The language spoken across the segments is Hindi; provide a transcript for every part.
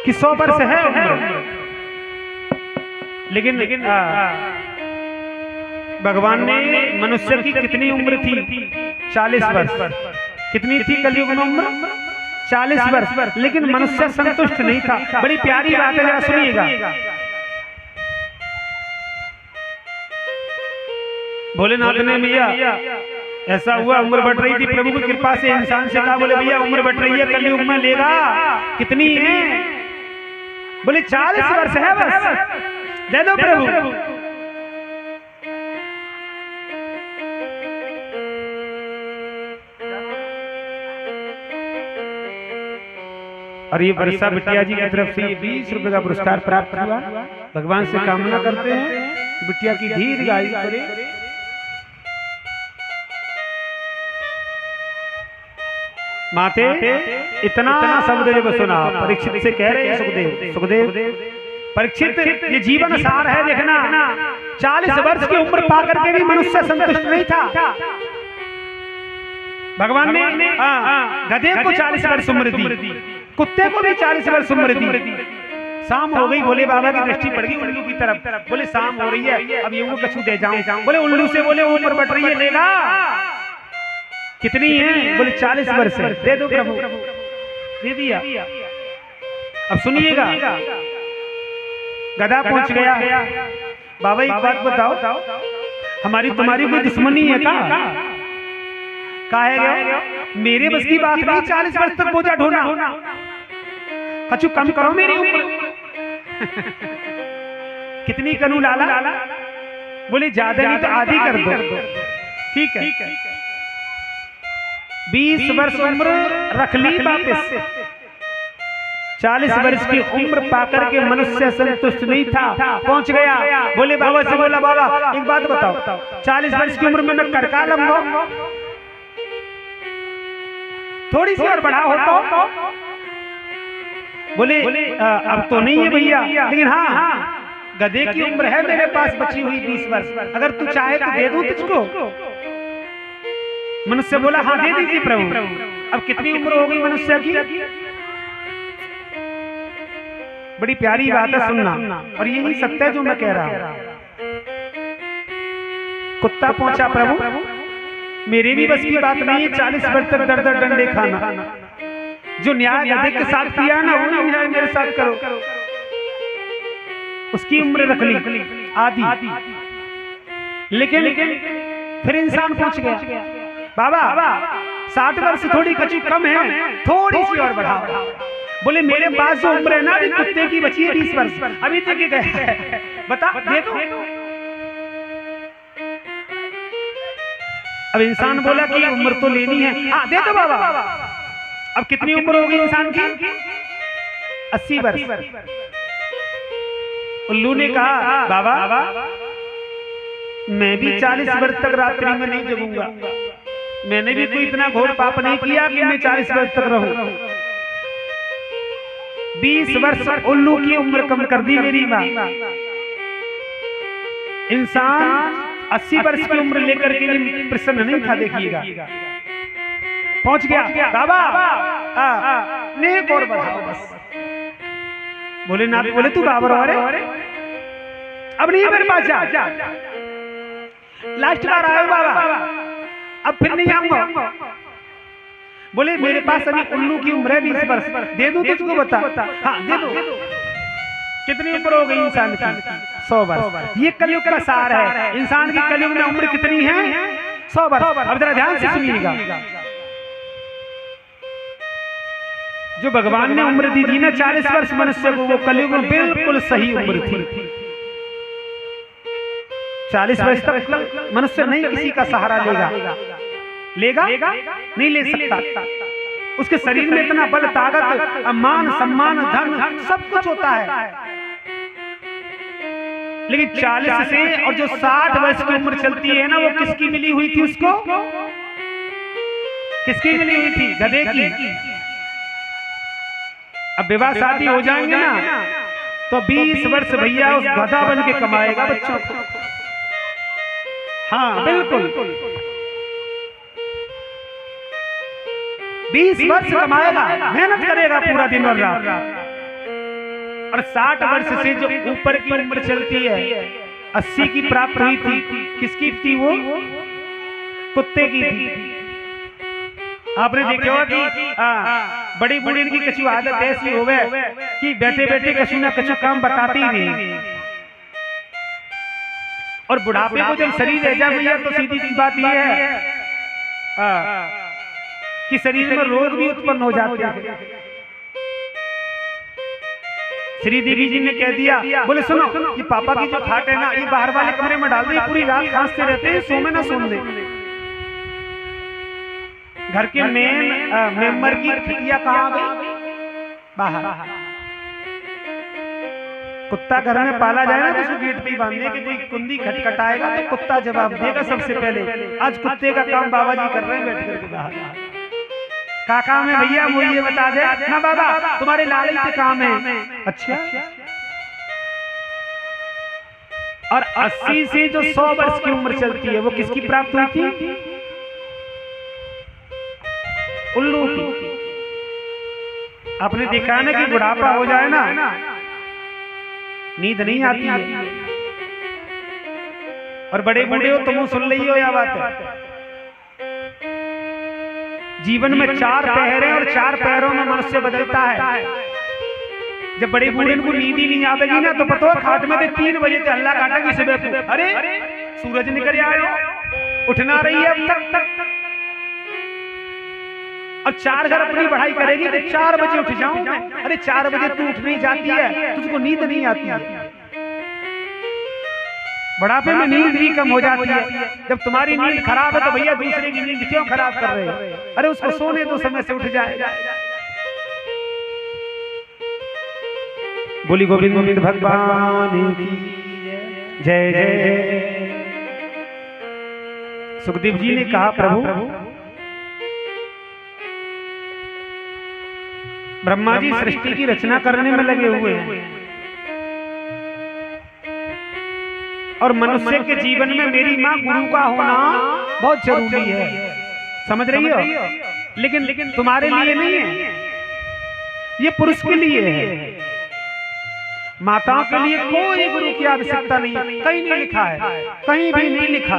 कि 100 वर्ष है उम्र, लेकिन भगवान ने मनुष्य की कितनी उम्र थी? 40 वर्ष। कितनी थी कलयुग में उम्र? 40 वर्ष। लेकिन मनुष्य संतुष्ट नहीं था। बड़ी प्यारी बात है, जरा सुनिएगा। भोलेनाथ ने भैया ऐसा हुआ, उम्र बढ़ रही थी, प्रभु की कृपा से इंसान से कहा, बोले भैया उम्र बढ़ रही है, कलयुग में लेगा कितनी है? बोले 40 वर्ष है बस, दे दो प्रभु। और ये वर्षा बिटिया जी की तरफ से 20 रुपए का पुरस्कार प्राप्त हुआ। भगवान से कामना करते हैं बिटिया की दीर्घायु करे। माते इतना शब्द जब सुना, परीक्षित से कह रहे हैं सुखदेव, सुखदेव परीक्षित ये जीवन सार है, देखना 40 वर्ष की उम्र पाकर के भी मनुष्य संतुष्ट नहीं था। भगवान ने गधे को 40 वर्ष उम्र दी, कुत्ते को भी 40 वर्ष उम्र दी। शाम हो गई, बोले बाबा की दृष्टि पड़ गई उल्लू की तरफ, बोले शाम हो रही है, अब ये वो कछू दे जाऊं। बोले उल्लू से बोले उम्र बढ़ रही है, लेगा कितनी है? बोले 40 वर्ष है, दे दो प्रभु। दे दिया। अब सुनिएगा, गधा पहुंच गया। बाबा एक बात बताओ, हमारी तुम्हारी कोई दुश्मनी है का? गया मेरे बस की बात नहीं, 40 वर्ष तक बोझा ढोना। कछु कम करो मेरी उम्र। कितनी करूं लाला? बोले ज्यादा नहीं तो आधी कर दो। ठीक है, 20 वर्ष उम्र रख ली वापस। 40 वर्ष की उम्र पाकर के मनुष्य संतुष्ट नहीं था, पहुंच गया। बोले बाबा से, बोला बाबा एक बात बताओ, 40 वर्ष की उम्र में मैं करका लूंगा, थोड़ी सी और बढ़ा हो तो? बोले अब तो नहीं है भैया, लेकिन हाँ गधे की उम्र है मेरे पास बची हुई 20 वर्ष, अगर तू चाहे तो दे दूं तुझको। मनुष्य बोला हाँ दे दीजिए प्रभु। अब कितनी उम्र हो गई मनुष्य की? बड़ी प्यारी बात है, सुनना, और यही सत्य है जो मैं कह रहा हूं। कुत्ता पहुंचा, प्रभु मेरे भी बस की बात नहीं है 40 वर्ष तक दर दर डंडे खाना। जो न्याय गधे के साथ किया ना, वो न्याय मेरे साथ करो। उसकी उम्र रख ली आधी। लेकिन फिर इंसान पहुंच गया, बाबा 60 वर्ष थोड़ी कच्ची कम है, थोड़ी सी और बढ़ाओ। बोले मेरे पास जो उम्र है ना, अभी कुत्ते की बची है 20 वर्ष, अभी तक गए बता दे दो। अब इंसान बोला कि उम्र तो लेनी है, हाँ दे दो बाबा। अब कितनी उम्र होगी इंसान की? 80 वर्ष। उल्लू ने कहा बाबा मैं भी 40 वर्ष तक रात्रि में नहीं जगूंगा, मैंने भी कोई इतना घोर पाप नहीं किया कि मैं 40 वर्ष तक रहूं। 20 वर्ष उल्लू की उम्र कम कर दी मेरी मां। इंसान 80 वर्ष की उम्र लेकर के लिए प्रसन्न नहीं था। देखिएगा पहुंच गया, बाबा नेक और बढ़ाओ बस। भोलेनाथ बोले तू बाबर और अब नहीं मेरे पास जा, लास्ट बार आए बाबा, अब फिर नहीं आऊंगा। बोले मेरे पास अभी उल्लू की उम्र है 20 वर्ष, दे दूं तुझको? बता। हाँ दे दो। कितनी उम्र हो गई इंसान की? 100 वर्ष। ये कलयुग का सार है। इंसान की कलयुग में उम्र कितनी है? 100 वर्ष। अब जरा ध्यान से सुनिएगा, जो भगवान ने उम्र दी थी ना 40 वर्ष मनुष्य को, वो कलयुग में बिल्कुल सही उम्र थी। 40 वर्ष तक मनुष्य नहीं किसी का सहारा लेगा नहीं ले सकता। उसके शरीर में इतना बल, ताकत, मान, सम्मान, धन सब कुछ होता है। लेकिन 40 से और जो 60 वर्ष की उम्र चलती है ना, वो किसकी मिली हुई थी? उसको किसकी मिली हुई थी? गधे की। अब विवाह शादी हो जाएंगे ना, तो 20 वर्ष भैया उस गधा बन के कमाएगा बच्चों को। हाँ बिल्कुल, 20 वर्ष कमाएगा, मेहनत करेगा पूरा दिन और रात। और 60 वर्ष से जो ऊपर की उम्र चलती है 80 की प्राप्त हुई थी, किसकी थी वो? कुत्ते की थी। आपने देखा होगा कि बड़ी बूढ़ी की कछु आदत ऐसी हो गए कि बैठे बैठे कछु ना कछु काम बताती ही नहीं। और बुढ़ापे को जब शरीर रह जा भैया तो सीधी सी बात यह है कि शरीर में रोग भी उत्पन्न हो जाते हैं। श्री देवी जी ने कह दिया, बोले सुनो ये पापा की जो खाट है ना ये बाहर वाले कमरे में डाल दे, पूरी रात खांसते रहते हैं, सो में ना सोने दे। घर के मेंबर की खटिया कहाँ गई? बाहर। कुत्ता घर में पाला जाए ना तो उसको गेट पे ही बांधे कि कोई कुंडी खटखटाएगा तो कुत्ता जवाब देगा सबसे पहले। आज कुत्ते का काम बाबा जी कर रहे हैं बैठ करके बाहर। का काम है भैया वो ये बता दे ना बाबा, तुम्हारे लाल के काम है। अच्छा। और 80 से जो 100 वर्ष की उम्र चलती है वो किसकी प्राप्त हुई थी? उल्लू की। आपने देखा है ना कि बुढ़ापा हो जाए ना नींद नहीं आती है। और बड़े बूढ़े हो तुम सुन रही हो या बात है? जीवन में 4 पहरे और 4 पहरों में मनुष्य बदलता है। जब बड़े बूढ़े को नींद ही नहीं आवेगी ना तो पता खाट में 3 बजे से हल्ला काटेगी सुबह। अरे सूरज निकल आयो, उठना रही है अब तक। और 4 घर अपनी पढ़ाई करेगी तो 4 बजे उठ जाऊं मैं। अरे 4 बजे तू उठ नहीं जाती है, तुझको नींद नहीं आती है। बुढ़ापे में नींद भी कम हो जाती है। जब तुम्हारी नींद खराब है तो भैया दूसरे की नींद क्यों खराब कर रहे हो? अरे उसको सोने दो, समय से उठ जाए। बोली गोविंद गोविंद भगवान की जय जय। सुखदेव जी ने कहा प्रभु ब्रह्मा जी सृष्टि की रचना करने में लगे हुए हैं और मनुष्य के जीवन में मेरी माँ गुरु का होना बहुत जरूरी है। समझ रही हो? लेकिन तुम्हारे लिए नहीं है, ये पुरुष के लिए है। माताओं के लिए कोई गुरु की आवश्यकता नहीं है। कहीं नहीं लिखा है, कहीं भी नहीं लिखा।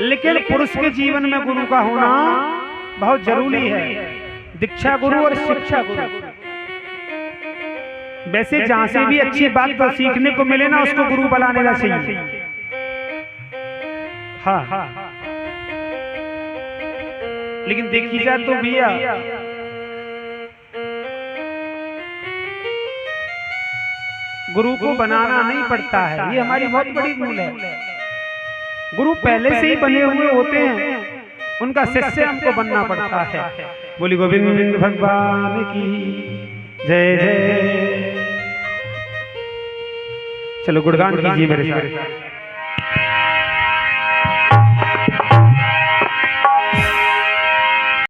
लेकिन पुरुष के जीवन में गुरु का होना बहुत जरूरी है। दीक्षा गुरु और शिक्षा गुरु। वैसे जहां से भी अच्छी बात तो सीखने को मिले ना उसको गुरु बना लेना चाहिए। हाँ। लेकिन देखी जाए तो भैया गुरु को बनाना नहीं पड़ता है, ये हमारी बहुत बड़ी भूल है। गुरु पहले से ही बने हुए होते हैं, उनका शिष्य हमको बनना पड़ता है। बोली गोविंद भगवान की जय जय। चलो गुणगान कीजिए मेरे साथ।